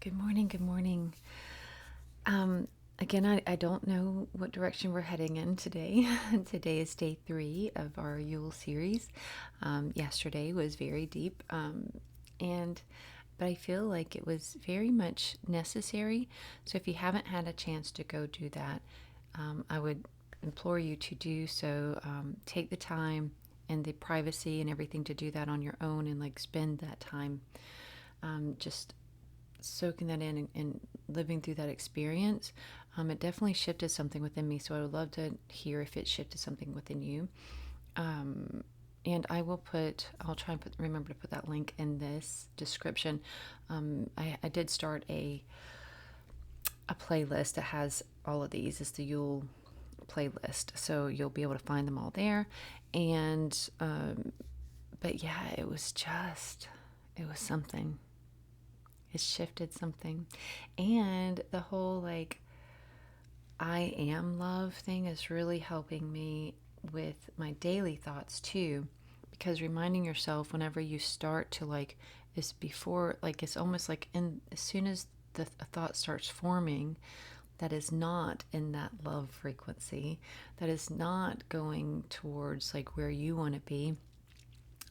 Good morning. Good morning. Again, I don't know what direction we're heading in today. Today is day 3 of our Yule series. Yesterday was very deep, but I feel like it was very much necessary. So if you haven't had a chance to go do that, I would implore you to do so. Take the time and the privacy and everything to do that on your own and spend that time just soaking that in and living through that experience. It definitely shifted something within me, so I would love to hear if it shifted something within you. And I'll try and remember to put that link in this description. I did start a playlist that has all of these. It's the Yule playlist, so you'll be able to find them all there. And but yeah, it was something. It shifted something. And the whole I am love thing is really helping me with my daily thoughts too, because reminding yourself whenever you start to is before, it's almost as soon as the thought starts forming that is not in that love frequency, that is not going towards where you want to be,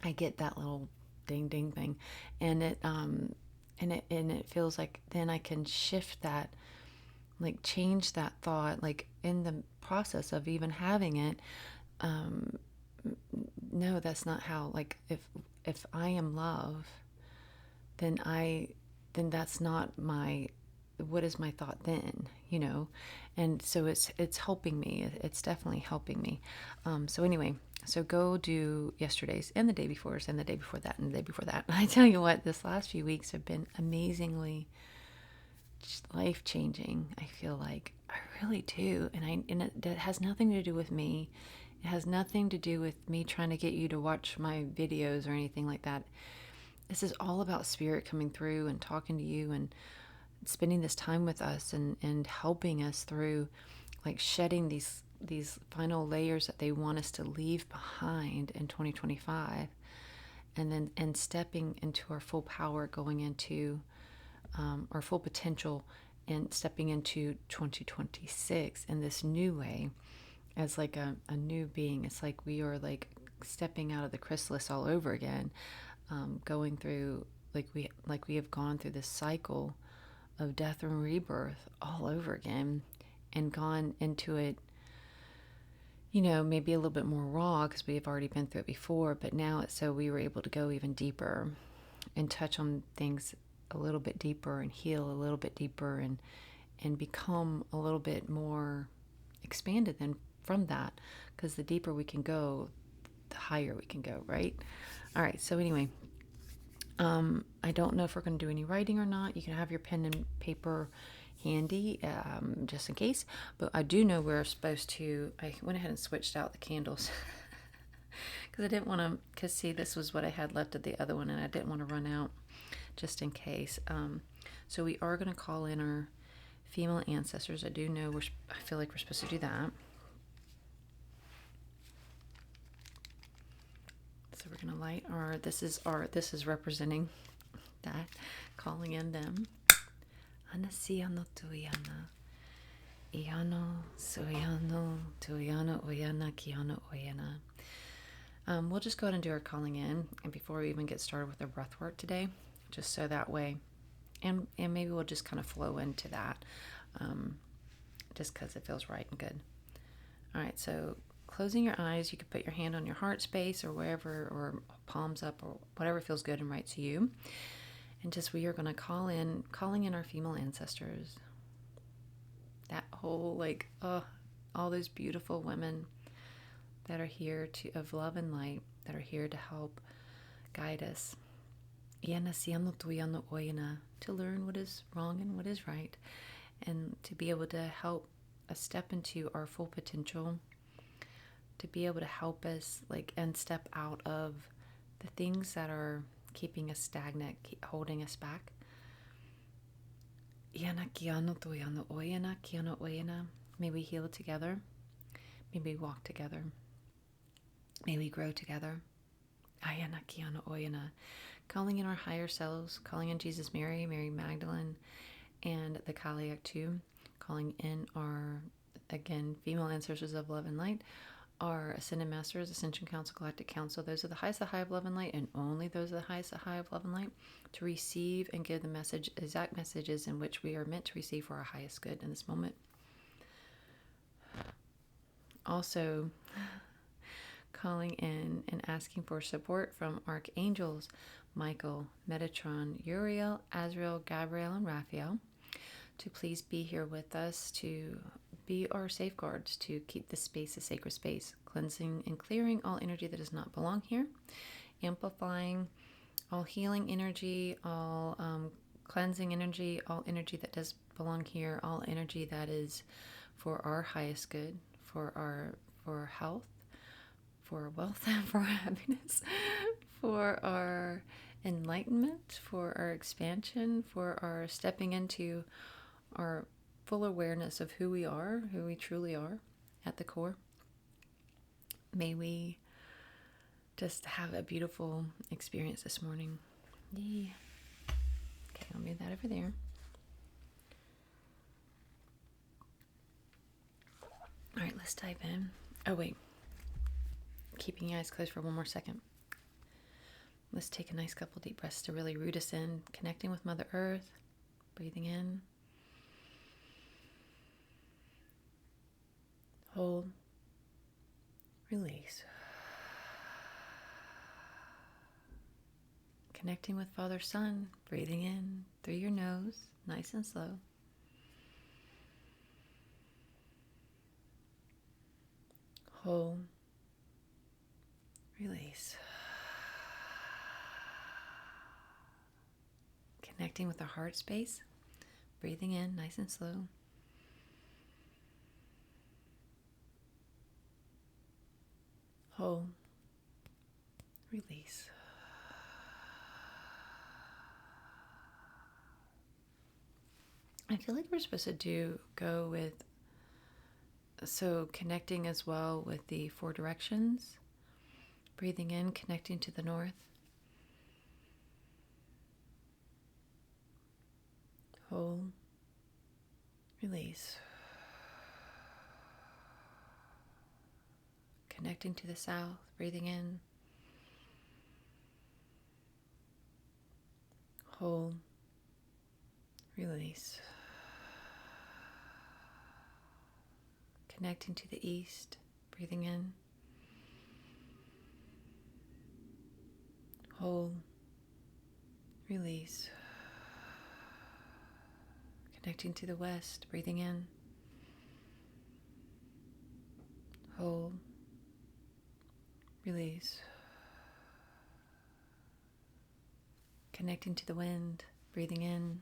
I get that little ding ding thing, and it feels like then I can shift that, change that thought, in the process of even having it. No, that's not how. If I am love, then that's not my. What is my thought then? And so it's helping me. It's definitely helping me. So anyway. So go do yesterday's and the day before's and the day before that and the day before that. I tell you what, this last few weeks have been amazingly life-changing. I feel like I really do. And it has nothing to do with me. It has nothing to do with me trying to get you to watch my videos or anything like that. This is all about spirit coming through and talking to you and spending this time with us and helping us through shedding these final layers that they want us to leave behind in 2025, and stepping into our full power, going into our full potential, and stepping into 2026 in this new way as a new being. It's like we are stepping out of the chrysalis all over again, going through we have gone through this cycle of death and rebirth all over again, and gone into it, maybe a little bit more raw because we have already been through it before, but now it's so we were able to go even deeper and touch on things a little bit deeper and heal a little bit deeper and become a little bit more expanded than from that, because the deeper we can go, the higher we can go, right? All right, so anyway, I don't know if we're going to do any writing or not. You can have your pen and paper handy, just in case. But I do know we're supposed to. I went ahead and switched out the candles because I didn't want to. Because see, this was what I had left of the other one, and I didn't want to run out, just in case. So we are going to call in our female ancestors. I do know I feel like we're supposed to do that. So we're going to light our. This is representing that, calling in them. Anasiano tuyana. Iano suyano tuyano oyana kiano oyana. We'll just go ahead and do our calling in, and before we even get started with our breath work today, just so that way, and maybe we'll just kind of flow into that, just because it feels right and good. All right, so closing your eyes, you could put your hand on your heart space or wherever, or palms up, or whatever feels good and right to you. And just we are going to calling in our female ancestors. That whole all those beautiful women that are here of love and light, that are here to help guide us. To learn what is wrong and what is right, and to be able to help us step into our full potential, to be able to help us and step out of the things that are keeping us stagnant, holding us back. May we heal together. May we walk together. May we grow together. calling in our higher selves, calling in Jesus, Mary, Mary Magdalene, and the Kali Aktu, calling in our, again, female ancestors of love and light, our Ascended Masters, Ascension Council, Galactic Council. Those are the highest, the high of love and light, and only those are the highest, the high of love and light, to receive and give the message, exact messages in which we are meant to receive for our highest good in this moment. Also, calling in and asking for support from archangels Michael, Metatron, Uriel, Azrael, Gabriel, and Raphael, to please be here with us, to be our safeguards, to keep this space a sacred space, cleansing and clearing all energy that does not belong here, amplifying all healing energy, all cleansing energy, all energy that does belong here, all energy that is for our highest good, for our health, for our wealth, for our happiness, for our enlightenment, for our expansion, for our stepping into our full awareness of who we are, who we truly are at the core. May we just have a beautiful experience this morning. Yay. Okay, I'll move that over there. All right, let's dive in. Oh, wait. Keeping your eyes closed for one more second. Let's take a nice couple deep breaths to really root us in, connecting with Mother Earth, breathing in. Hold. Release. Connecting with Father Sun, breathing in through your nose, nice and slow. Hold. Release. Connecting with the heart space, breathing in nice and slow. Hold. Release. I feel like we're supposed to go with, so connecting as well with the 4 directions. Breathing in, connecting to the north. Hold. Release. Connecting to the south, breathing in. Hold. Release. Connecting to the east, breathing in. Hold. Release. Connecting to the west, breathing in. Hold. Release. Connecting to the wind, breathing in.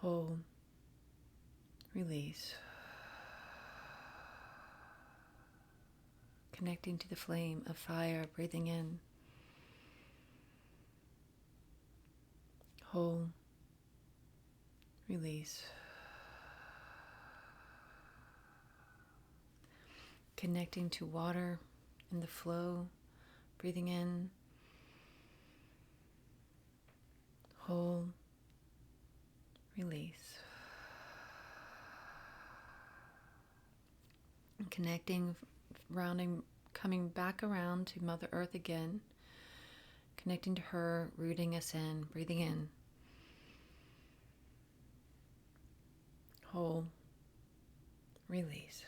Hold. Release. Connecting to the flame of fire, breathing in. Hold. Release. Connecting to water and the flow, breathing in. Hold. Release. Connecting, rounding, coming back around to Mother Earth again. Connecting to her, rooting us in, breathing in. Hold. Release.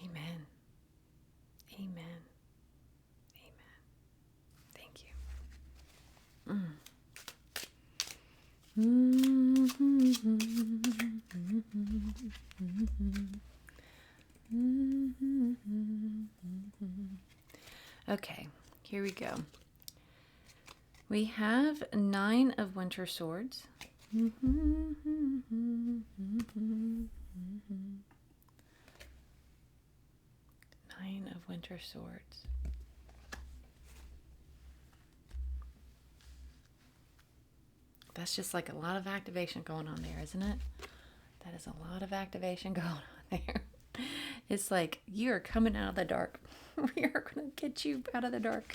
Amen. Amen. Amen. Thank you. Okay, here we go. We have 9 of Winter Swords. 9 of Winter Swords. That's just like a lot of activation going on there, isn't it? That is a lot of activation going on there. It's like, you are coming out of the dark. We are going to get you out of the dark.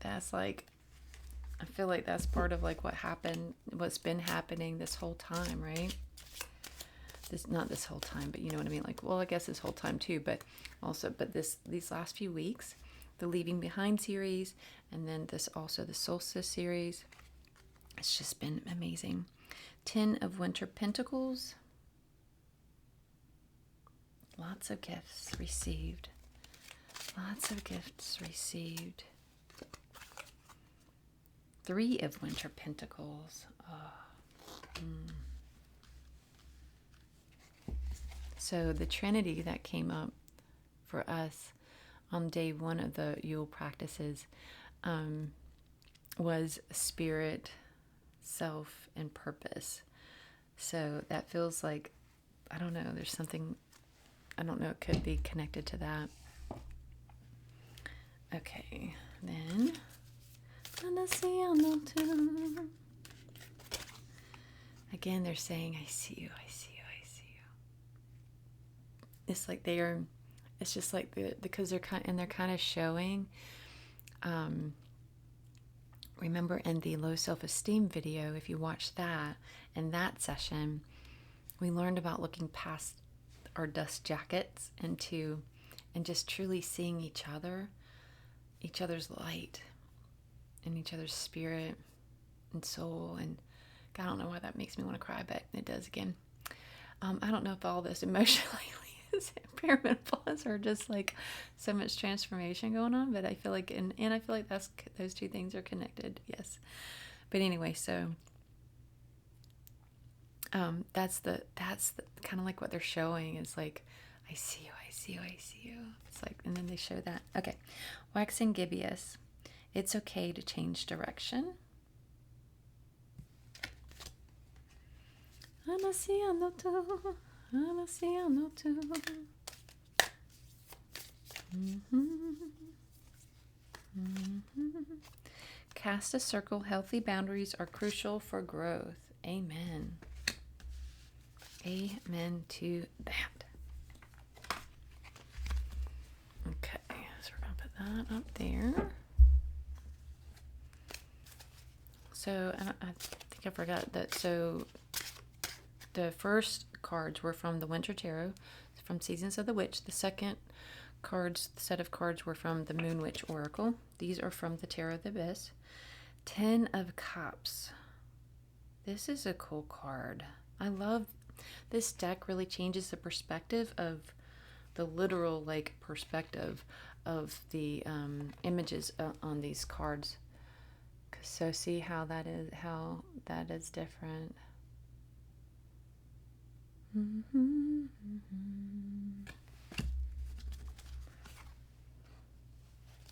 That's like, I feel like that's part of like what's been happening this whole time, right? Not this whole time, but you know what I mean? Like, well, I guess this whole time too, but these last few weeks, the Leaving Behind series, and then the Solstice series, it's just been amazing. 10 of Winter Pentacles. Lots of gifts received. Lots of gifts received. 3 of Winter Pentacles. So the Trinity that came up for us on day 1 of the Yule practices was spirit, self, and purpose. So that feels like, I don't know, there's something, I don't know, it could be connected to that. Okay, then... Again, they're saying, I see you, I see you, I see you. It's like it's just like because they're kind of showing, remember in the low self-esteem video, if you watch that, in that session, we learned about looking past our dust jackets and just truly seeing each other's light, and each other's spirit and soul. And God, I don't know why that makes me want to cry, but it does again. I don't know if all this emotionally is perimenopause or just like so much transformation going on, but I feel like, and I feel like those two things are connected. Yes. But anyway, so that's the kind of like what they're showing is like, I see you, I see you, I see you. It's like, and then they show that. Okay. Waxing gibbous. It's okay to change direction. Cast a circle. Healthy boundaries are crucial for growth. Amen. Amen to that. Okay, so we're going to put that up there. So, I think I forgot that. So, the first cards were from the Winter Tarot, from Seasons of the Witch. The second set of cards were from the Moon Witch Oracle. These are from the Tarot of the Abyss. 10 of Cups. This is a cool card. I love this deck. Really changes the perspective of the literal perspective of the images on these cards. So see how that is different.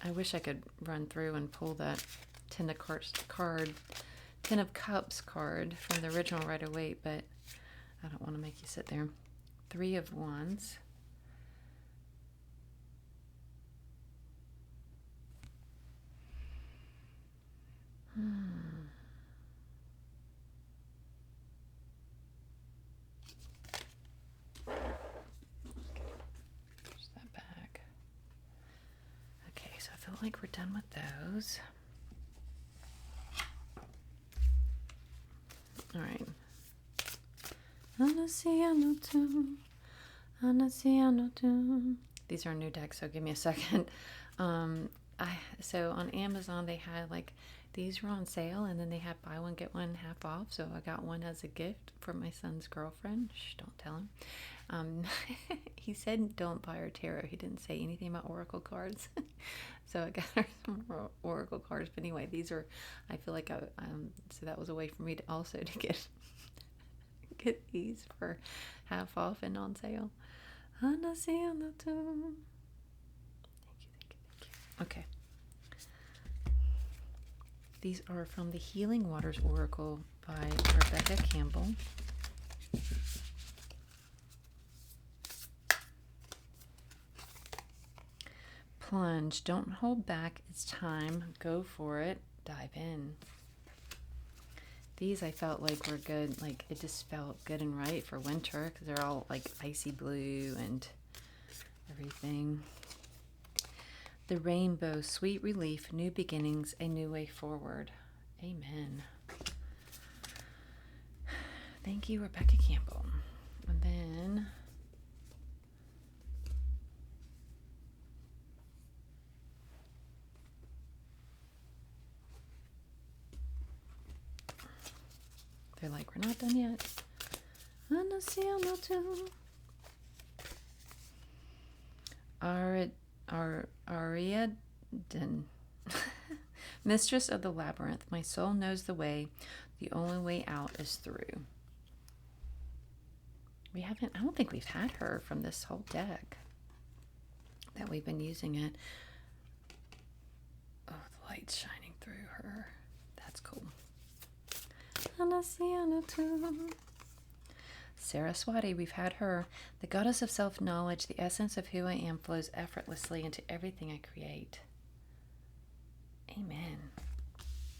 I wish I could run through and pull that Ten of Cups card from the original right away, but I don't want to make you sit there. 3 of Wands. Push that back. Okay, so I feel like we're done with those. All right. These are new decks, so give me a second. So on Amazon they had these were on sale, and then they had buy one get one half off. So I got one as a gift for my son's girlfriend. Shh, don't tell him. He said don't buy her tarot. He didn't say anything about oracle cards. So I got her some oracle cards. But anyway, these are, I feel like so that was a way for me to also to get these for half off and on sale. Thank you. Okay. These are from the Healing Waters Oracle by Rebecca Campbell. Plunge. Don't hold back. It's time. Go for it. Dive in. These I felt like were good. Like it just felt good and right for winter because they're all like icy blue and everything. The rainbow, sweet relief, new beginnings, a new way forward. Amen. Thank you, Rebecca Campbell. And then they're like, we're not done yet. Ariadne, mistress of the labyrinth, my soul knows the way. The only way out is through. I don't think we've had her from this whole deck that we've been using it. Oh, the light's shining through her. That's cool. Saraswati, we've had her. The goddess of self-knowledge, the essence of who I am flows effortlessly into everything I create. Amen.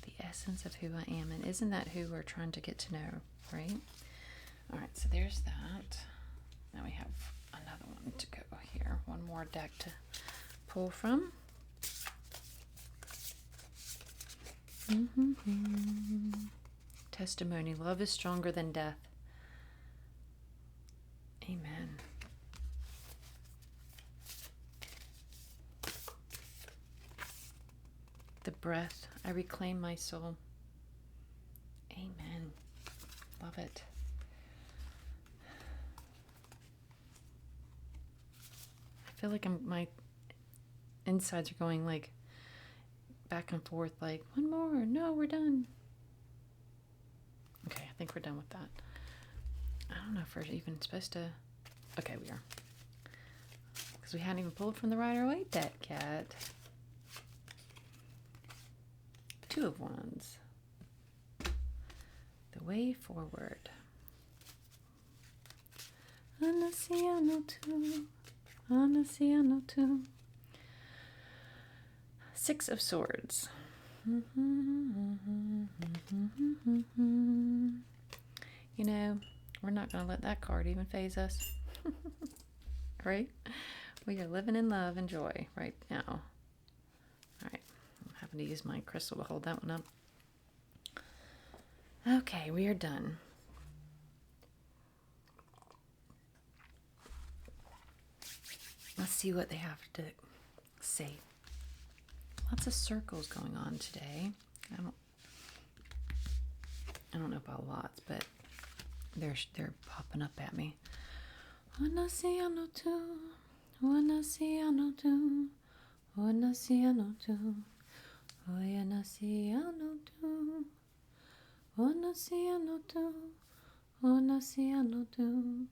The essence of who I am. And isn't that who we're trying to get to know, right? All right, so there's that. Now we have another one to go here. One more deck to pull from. Testimony. Love is stronger than death. Amen. The breath. I reclaim my soul. Amen. Love it. I feel like my insides are going like back and forth, like, one more. No, we're done. Okay, I think we're done with that. I don't know if we're even supposed to. Okay, we are. Because we hadn't even pulled from the Rider-Waite deck yet. Two of Wands. The way forward. Anasiano 2. Six of Swords. You know, we're not going to let that card even faze us. Right? We are living in love and joy right now. All right. I'm having to use my crystal to hold that one up. Okay, we are done. Let's see what they have to say. Lots of circles going on today. I don't know about lots, but they're popping up at me. Onasiano tu, onasiano tu, onasiano tu, onasiano tu, onasiano tu, onasiano tu,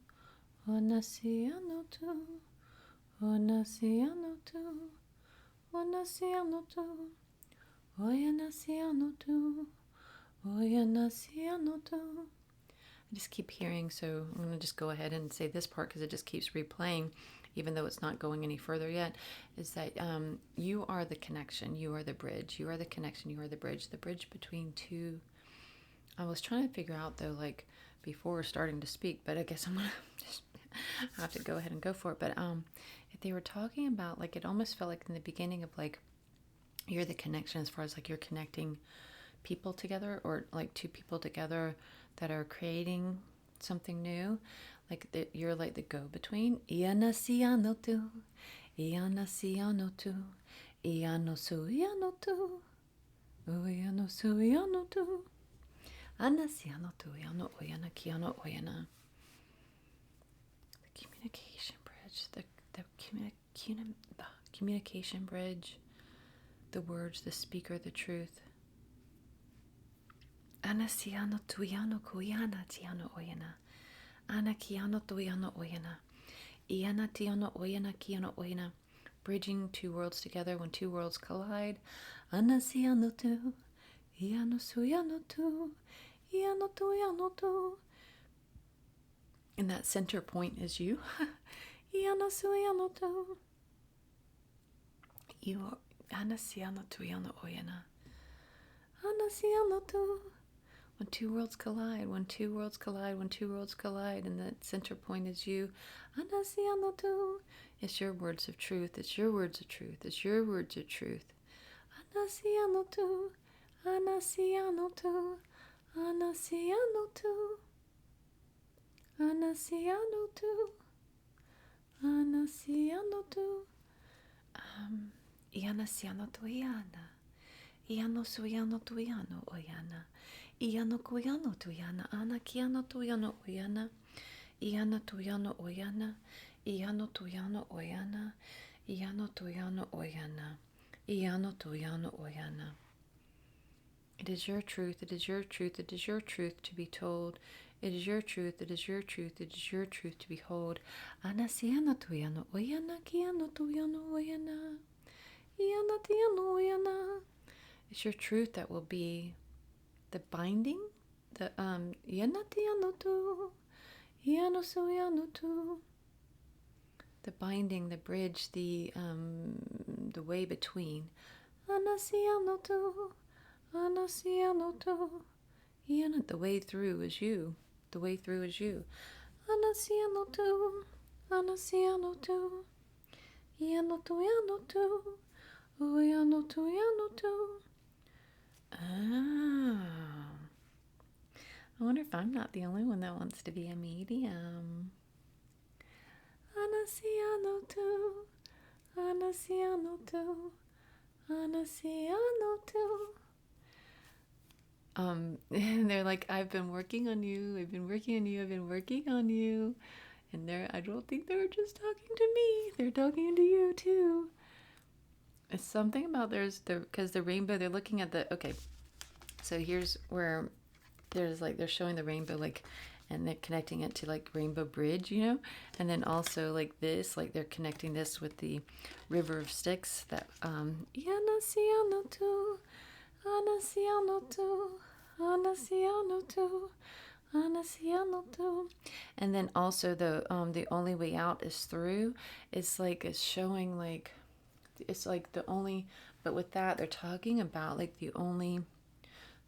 onasiano tu, onasiano tu. Onasiano tu. I just keep hearing, so I'm going to just go ahead and say this part because it just keeps replaying, even though it's not going any further yet, is that you are the connection, you are the bridge, you are the connection, you are the bridge between two. I was trying to figure out, though, like, before starting to speak, but I guess I'm going to just have to go ahead and go for it. But if they were talking about, like, it almost felt like in the beginning of, like, you're the connection as far as, like, you're connecting people together, or, like, two people together that are creating something new. Like, you're, like, the go-between. Ianasiano tu, ianasiano tu, ianosuiano tu, uianosuiano tu, anasiano tu, iano oyana, kiano oyana. The communication bridge, the communication bridge, the words, the speaker, the truth. Anasiano tuiano kuyana tiano oyana. Anakiano tuiano oyana. Iana tiano oyana kiano oyana. Bridging two worlds together when two worlds collide. Anasiano tu. Iano suyano tu. Iano tuiano tu. And that center point is you. Iano suyano tu. You are Anasiano tuiano oyana. Anasiano tu. When two worlds collide, when two worlds collide, when two worlds collide, and the center point is you. Anasiano tu. It's your words of truth. It's your words of truth. It's your words of truth. Anasiano tu. Anasiano tu. Anasiano tu. Anasiano tu. Anasiano tu. Ianasiano tu iana. Iano suyano tu iano oyana. Iano kuyano tu iana. Ana kiano tu iano oyana. Iana tu iano oyana. Iano tu iano oyana. Iano tu iano oyana. Iano tu iano oyana. It is your truth. It is your truth. It is your truth to be told. It is your truth. It is your truth. It is your truth to behold. Anasiana tu iano oyana. Kiano tu iano oyana. Iana tiano oyana. It's your truth that will be the binding, the yanatiano tu, yanosuyano tu, the binding, the bridge, the way between. Anasiano tu, anasiano tu, yana. The way through is you. The way through is you. Anasiano tu, anasiano tu, yano tu, yano tu, uyano tu, yano tu. Oh. I wonder if I'm not the only one that wants to be a medium. Anasiano tu, anasiano tu, anasiano tu. And they're like, I've been working on you, I've been working on you, I've been working on you. And I don't think they were just talking to me, they're talking to you too. It's something about because the rainbow, they're looking at okay, so here's where there's like, they're showing the rainbow, like, and they're connecting it to like Rainbow Bridge, and then also like this, like they're connecting this with the River of Styx, that Yanasiano tu, Anasiano tu, Anasiano tu, Anasiano tu. And then also the only way out is through. It's like, it's showing like, it's like the only, but with that they're talking about like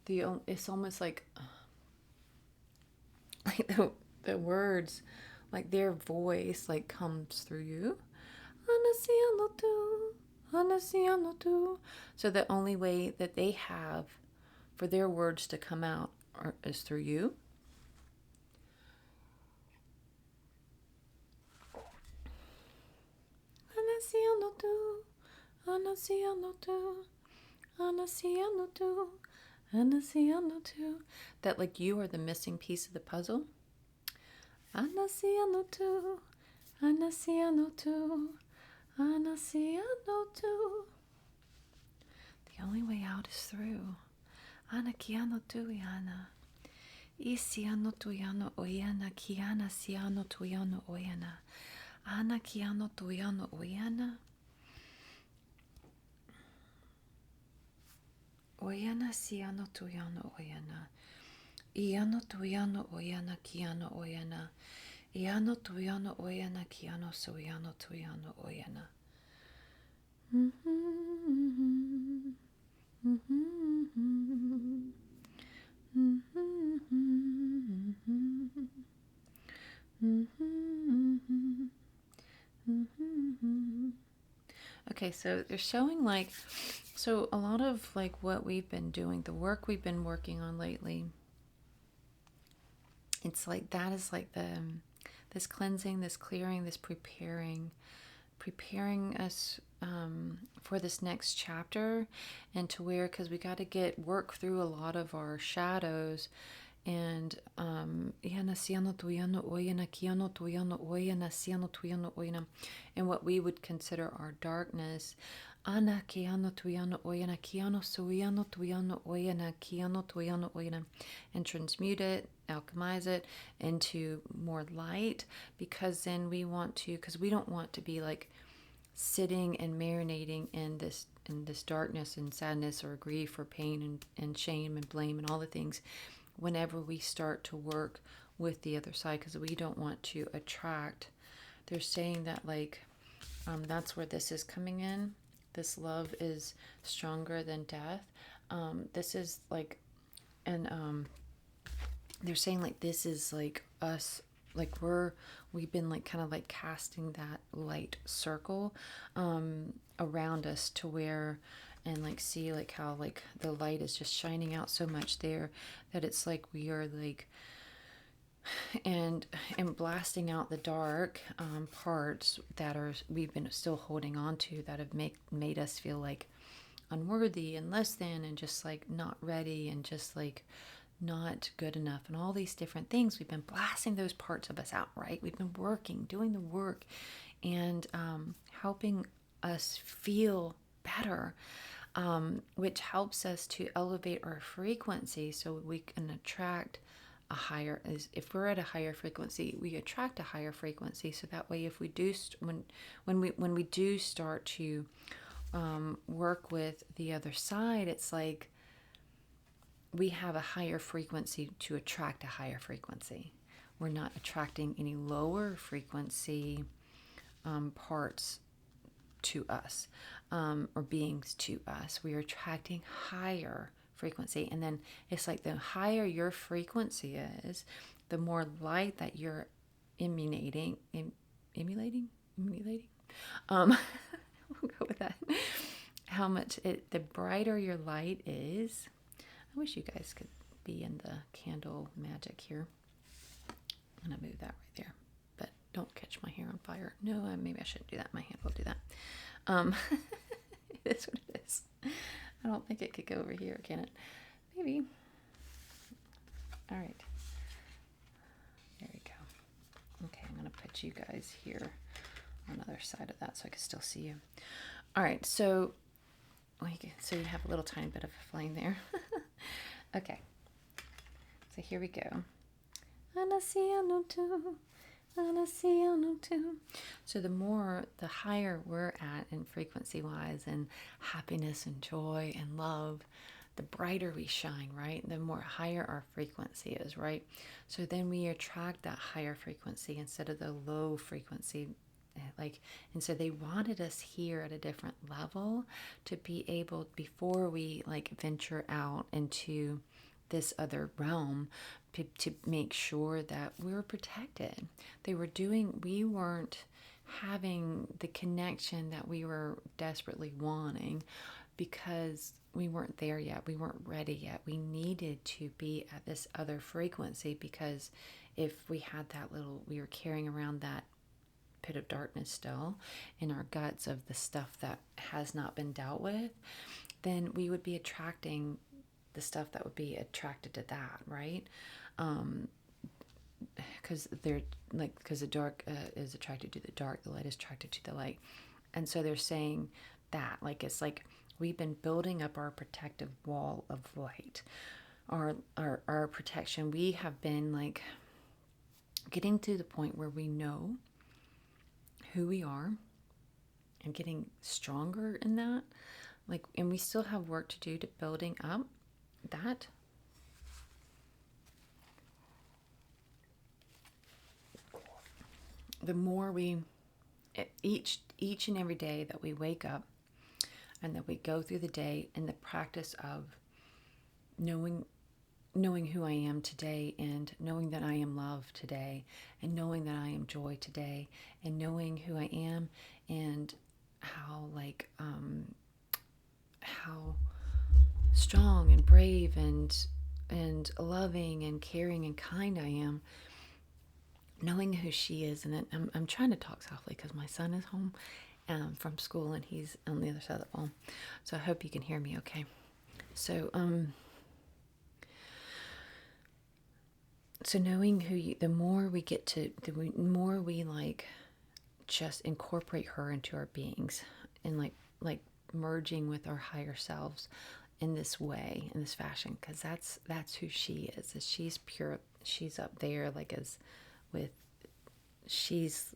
it's almost like the words, like their voice like comes through you. Anasiano tu, anasiano tu. So the only way that they have for their words to come out is through you. Anasiano tu, anasiano tu, anasiano tu, anasiano tu. That like you are the missing piece of the puzzle. Anasiano tu, anasiano tu, anasiano tu. The only way out is through. Anakiano tu yana. Isiano tu yano oyana. Kiana siano tu yano oyana. Anakiano tu yano oyana. Oyana siano tu yano oyana. Iano tu yano oyana. Kiano oyana. Iano tu yano oyana. Kiano suyano tu yano oyana. Okay, so they're showing like, so a lot of like what we've been doing, the work we've been working on lately, it's like that is like this cleansing, this clearing, this preparing us for this next chapter, and to where, because we got to work through a lot of our shadows, and and what we would consider our darkness, and transmute it, alchemize it into more light, because then we want to, because we don't want to be like sitting and marinating in this darkness and sadness or grief or pain and shame and blame and all the things whenever we start to work with the other side, because we don't want to attract. They're saying that like that's where this is coming in. This love is stronger than death. This is like, and they're saying like this is like us, like we've been like kind of like casting that light circle around us to where, and like see like how like the light is just shining out so much there that it's like we are like and blasting out the dark parts that are we've been still holding on to, that have made us feel like unworthy and less than and just like not ready and just like not good enough and all these different things. We've been blasting those parts of us out, right? We've been working, doing the work, and helping us feel better, which helps us to elevate our frequency so we can attract a higher, is if we're at a higher frequency, we attract a higher frequency. So that way, if we do when we do start to work with the other side, it's like we have a higher frequency to attract a higher frequency. We're not attracting any lower frequency parts to us, or beings to us. We are attracting higher frequency. And then it's like the higher your frequency is, the more light that you're emanating. We'll go with that. How much the brighter your light is. I wish you guys could be in the candle magic here. I'm going to move that right there. But don't catch my hair on fire. No, maybe I shouldn't do that. My hand will do that. It is what it is. I don't think it could go over here, can it? Maybe. All right. There we go. Okay, I'm going to put you guys here on the other side of that so I can still see you. All right, so you have a little tiny bit of a flame there. Okay, so here we go. So the higher we're at in frequency wise and happiness and joy and love, the brighter we shine, right? The more higher our frequency is, right? So then we attract that higher frequency instead of the low frequency. And so they wanted us here at a different level to be able, before we like venture out into this other realm, to make sure that we were protected. We weren't having the connection that we were desperately wanting because we weren't there yet. We weren't ready yet. We needed to be at this other frequency, because if we had we were carrying around that pit of darkness still in our guts of the stuff that has not been dealt with, then we would be attracting the stuff that would be attracted to that, right? Because the dark is attracted to the dark, the light is attracted to the light. And so they're saying that it's like we've been building up our protective wall of light, our protection. We have been like getting to the point where we know who we are and getting stronger in that, and we still have work to do to building up that. The more we each and every day that we wake up and that we go through the day in the practice of knowing who I am today, and knowing that I am love today, and knowing that I am joy today, and knowing who I am, and how how strong and brave and loving and caring and kind I am, knowing who she is. And then I'm trying to talk softly because my son is home from school and he's on the other side of the phone, so I hope you can hear me okay. So So knowing the more we get to, the more we just incorporate her into our beings, and like merging with our higher selves in this way, in this fashion, because that's who she is. She's pure. She's up there, she's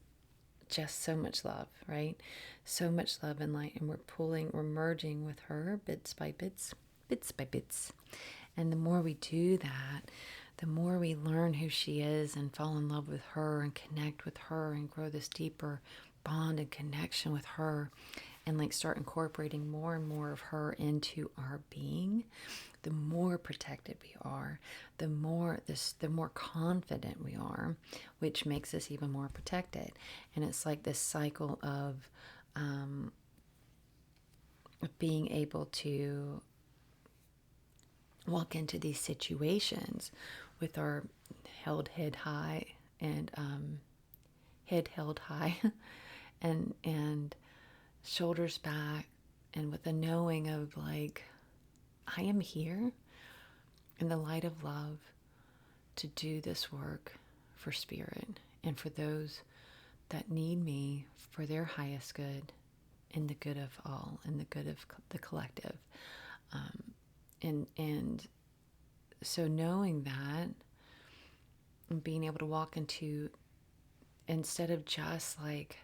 just so much love, right? So much love and light, and we're merging with her bits by bits. And the more we do that, the more we learn who she is and fall in love with her and connect with her and grow this deeper bond and connection with her. and like start incorporating more and more of her into our being, the more protected we are, the more confident we are, which makes us even more protected. And it's like this cycle of being able to walk into these situations with our head high and head held high and shoulders back, and with a knowing of like, I am here in the light of love to do this work for spirit and for those that need me for their highest good, in the good of all, in the good of the collective. And so knowing that and being able to walk into, instead of just like,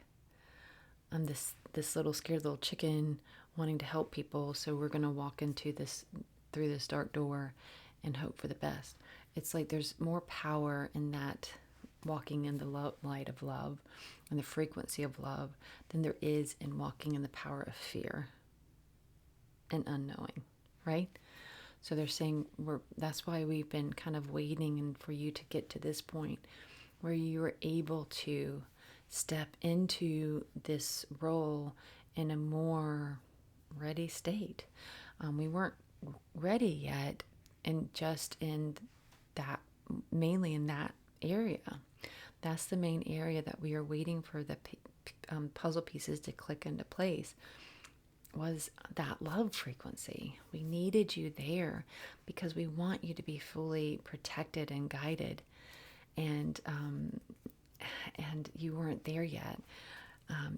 I'm this little scared little chicken wanting to help people, so we're going to walk into this, through this dark door and hope for the best. It's like there's more power in that, walking in the light of love and the frequency of love, than there is in walking in the power of fear and unknowing, right? So they're saying that's why we've been kind of waiting, and for you to get to this point where you are able to step into this role in a more ready state. We weren't ready yet, and just in that, mainly in that area. That's the main area that we are waiting for the puzzle pieces to click into place, was that love frequency. We needed you there because we want you to be fully protected and guided, and you weren't there yet.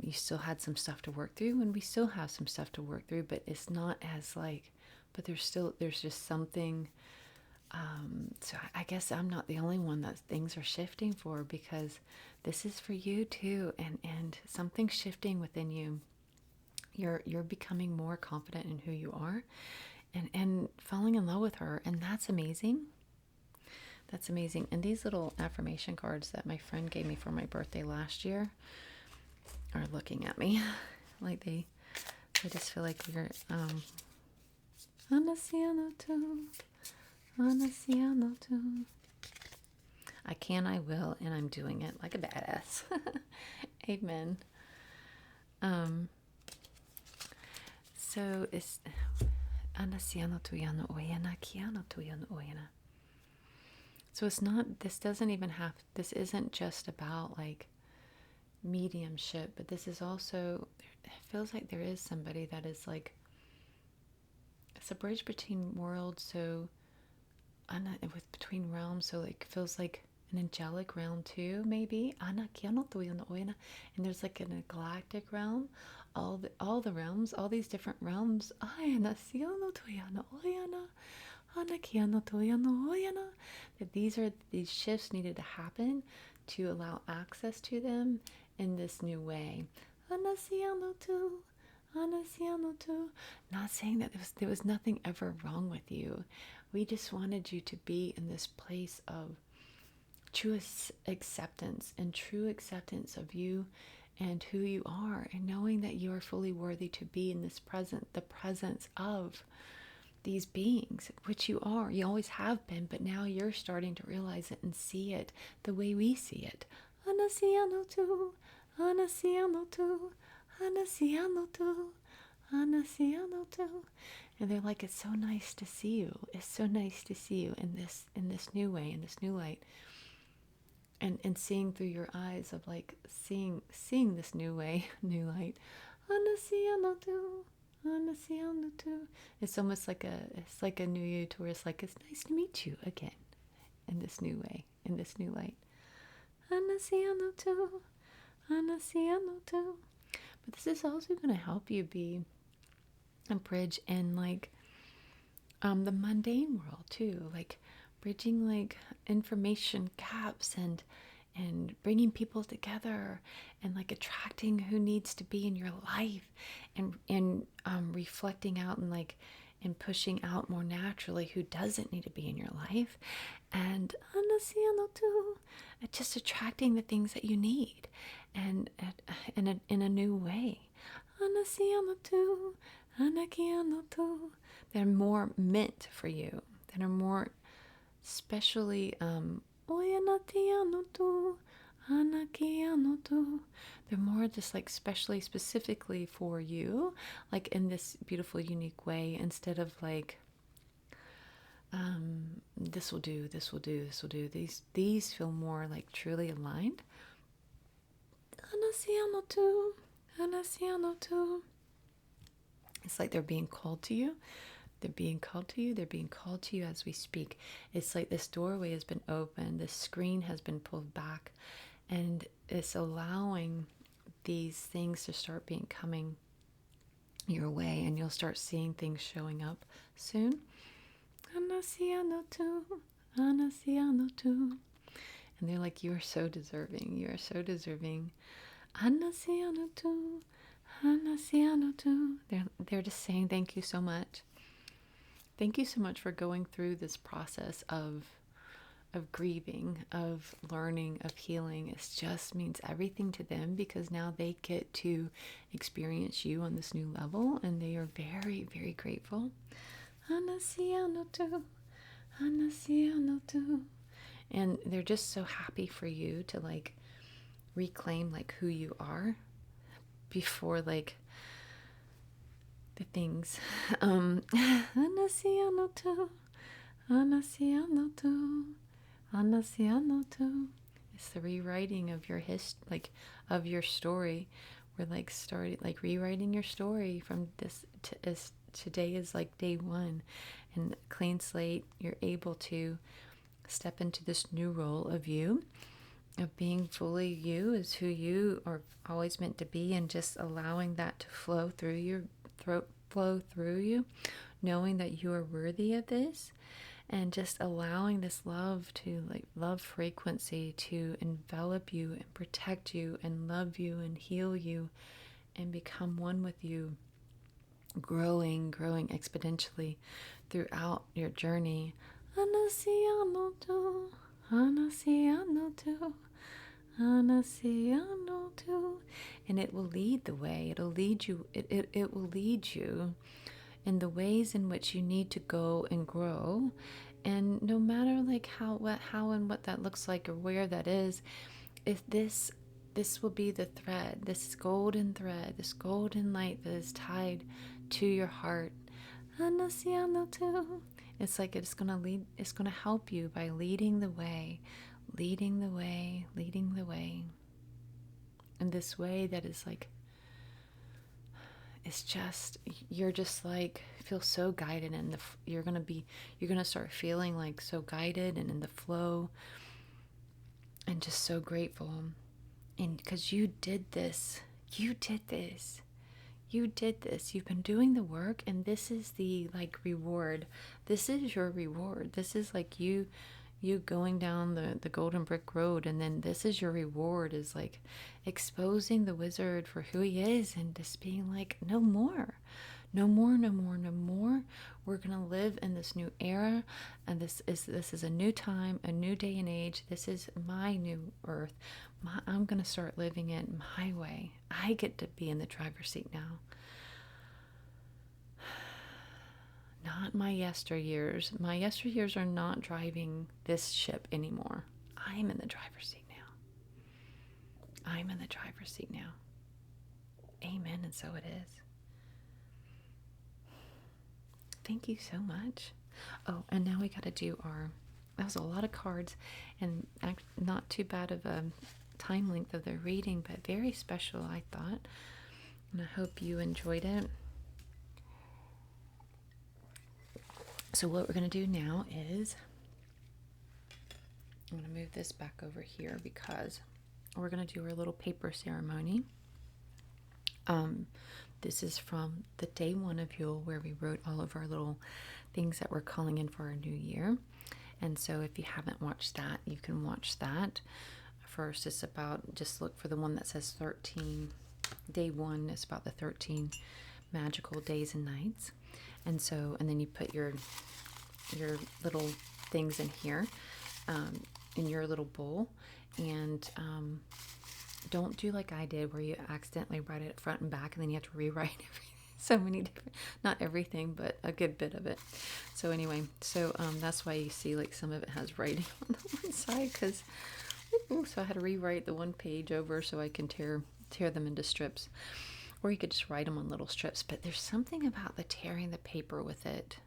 You still had some stuff to work through, and we still have some stuff to work through, but it's not as like, but there's just something. So I guess I'm not the only one that things are shifting for, because this is for you too, and something's shifting within you. You're becoming more confident in who you are, and falling in love with her, and that's amazing. That's amazing. And these little affirmation cards that my friend gave me for my birthday last year are looking at me like I just feel like we're I can, I will, and I'm doing it like a badass. Amen. So it's so it's not, this isn't just about like mediumship, but this is also, it feels like there is somebody that is like, it's a bridge between worlds, so between realms, so like feels like an angelic realm too, maybe. And there's like a galactic realm, all the realms, all these different realms. That these shifts needed to happen to allow access to them in this new way. Not saying that there was nothing ever wrong with you. We just wanted you to be in this place of true acceptance, and true acceptance of you and who you are, and knowing that you are fully worthy to be in this the presence of these beings, which you are. You always have been, but now you're starting to realize it and see it the way we see it. And they're like, it's so nice to see you. It's so nice to see you in this new way, in this new light. And seeing through your eyes of like seeing this new way, new light. It's almost like a new you, to where it's like, it's nice to meet you again in this new way, in this new light. But this is also going to help you be a bridge in like the mundane world too, like bridging like information gaps, and bringing people together, and like attracting who needs to be in your life, and reflecting out, and pushing out more naturally who doesn't need to be in your life, and just attracting the things that you need, and in a new way. Anasianotu, anakianotu. They're more meant for you. That are more specially, oyanatianotu, anakianotu. They're more just like specifically for you, like in this beautiful, unique way, instead of like, this will do, this will do, this will do. These feel more like truly aligned. Anasianotu, anasianotu. It's like they're being called to you. They're being called to you. They're being called to you as we speak. It's like this doorway has been opened. This screen has been pulled back. And it's allowing these things to start coming your way. And you'll start seeing things showing up soon. Anasianotu, anasianotu. And they're like, you are so deserving. You are so deserving. Anasianotu, anasianotu. They're just saying thank you so much. Thank you so much for going through this process of grieving, of learning, of healing. It just means everything to them, because now they get to experience you on this new level, and they are very, very grateful. Anasianotu, anasianotu. And they're just so happy for you to like reclaim like who you are before like the things. Anasianotu, anasianotu, anasianotu. It's the rewriting of your of your story. We're like rewriting your story from this today is like day one, and clean slate. You're able to step into this new role of you, of being fully you, is who you are always meant to be, and just allowing that to flow through your flow through you, knowing that you are worthy of this, and just allowing this love to like love frequency to envelop you and protect you and love you and heal you and become one with you, growing exponentially throughout your journey. Anasianotu, anasianotu, anasianotu. And it will lead the way. It'll lead you. It will lead you in the ways in which you need to go and grow. And no matter like how and what that looks like or where that is, if this will be the thread, this golden thread, this golden light that is tied to your heart. Anasianotu. It's like it's going to help you by leading the way, leading the way, leading the way. In this way that is like, it's just, you're just like, feel so guided, and you're going to start feeling like so guided and in the flow, and just so grateful. And because you did this, you've been doing the work, and this is the like reward. This is your reward. This is like you going down the golden brick road, and then this is your reward, is like exposing the wizard for who he is, and just being like, no more. We're gonna live in this new era, and this is a new time, a new day and age. This is my new earth. I'm gonna start living it my way. I get to be in the driver's seat now. Not my yesteryears. My yesteryears are not driving this ship anymore. I'm in the driver's seat now. Amen, and so it is. Thank you so much. Oh, and now we got to do that was a lot of cards, and not too bad of a time length of the reading, but very special, I thought. And I hope you enjoyed it. So what we're going to do now is, I'm going to move this back over here, because we're going to do our little paper ceremony. This is from the day one of Yule, where we wrote all of our little things that we're calling in for our new year. And so if you haven't watched that, you can watch that. First, it's about, just look for the one that says 13. Day one is about the 13 magical days and nights. And then you put your little things in here, in your little bowl. And don't do like I did, where you accidentally write it front and back, and then you have to rewrite so many different, not everything, but a good bit of it. So anyway, so that's why you see like some of it has writing on the one side, because so I had to rewrite the one page over so I can tear them into strips, or you could just write them on little strips. But there's something about the tearing the paper with it.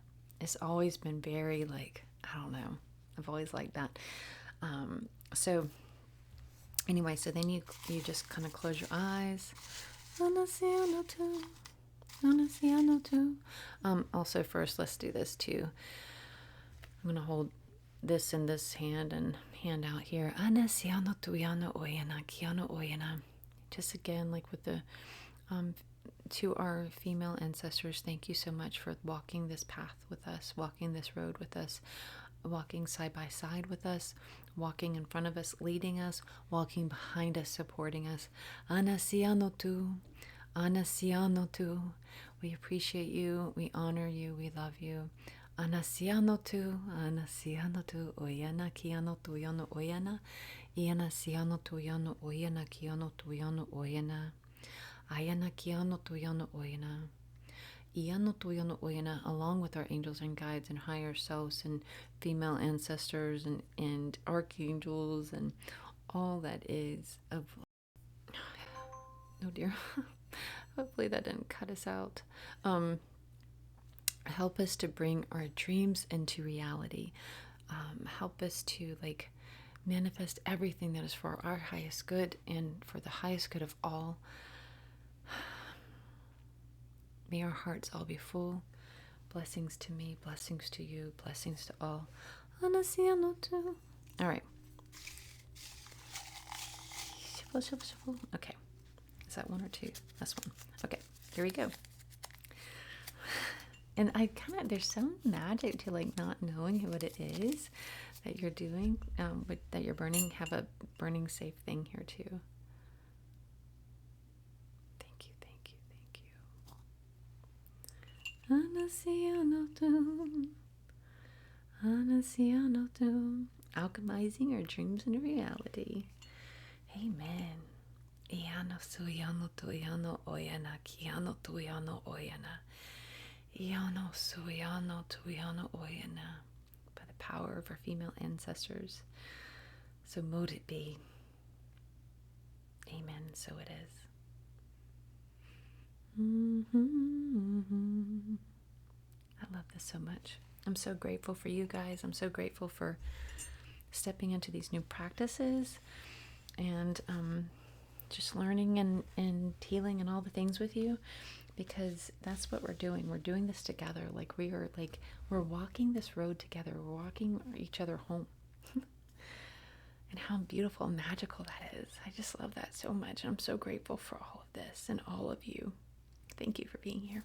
It's always been very like, I don't know. I've always liked that. So anyway, so then you just kind of close your eyes. Also, first, let's do this too. I'm going to hold this in this hand and hand out here. Just again, like with the, to our female ancestors, thank you so much for walking this path with us, walking this road with us, walking side by side with us, walking in front of us, leading us, walking behind us, supporting us. Anasianotu, Anasianotu. We appreciate you, we honor you, we love you. Anasianotu, Anasianotu, Oyana Kianotu Yono Oyana, Ianasianotu Yono Oyana Kianotu Yono Oyana, Ayana Kianotu Yono Oyana. Along with our angels and guides and higher selves and female ancestors and archangels and all that is of. Oh dear. Hopefully that didn't cut us out. Help us to bring our dreams into reality. Help us to like manifest everything that is for our highest good and for the highest good of all. May our hearts all be full. Blessings to me, blessings to you, blessings to all. All right. Okay. Is that one or two? That's one. Okay, here we go. And there's some magic to like not knowing what it is that you're doing, that you're burning. Have a burning safe thing here too. Thank you, thank you, thank you. Alchemizing our dreams into reality. Amen. Iano suyano tuyano oyana kiano tuyano oyana. Iano suyano tuyano oyana. By the power of our female ancestors. So mote it be. Amen. So it is. I love this so much. I'm so grateful for you guys. I'm so grateful for stepping into these new practices and just learning and healing and all the things with you, because that's what we're doing. We're doing this together. Like we're walking this road together. We're walking each other home. And how beautiful and magical that is. I just love that so much. I'm so grateful for all of this and all of you. Thank you for being here.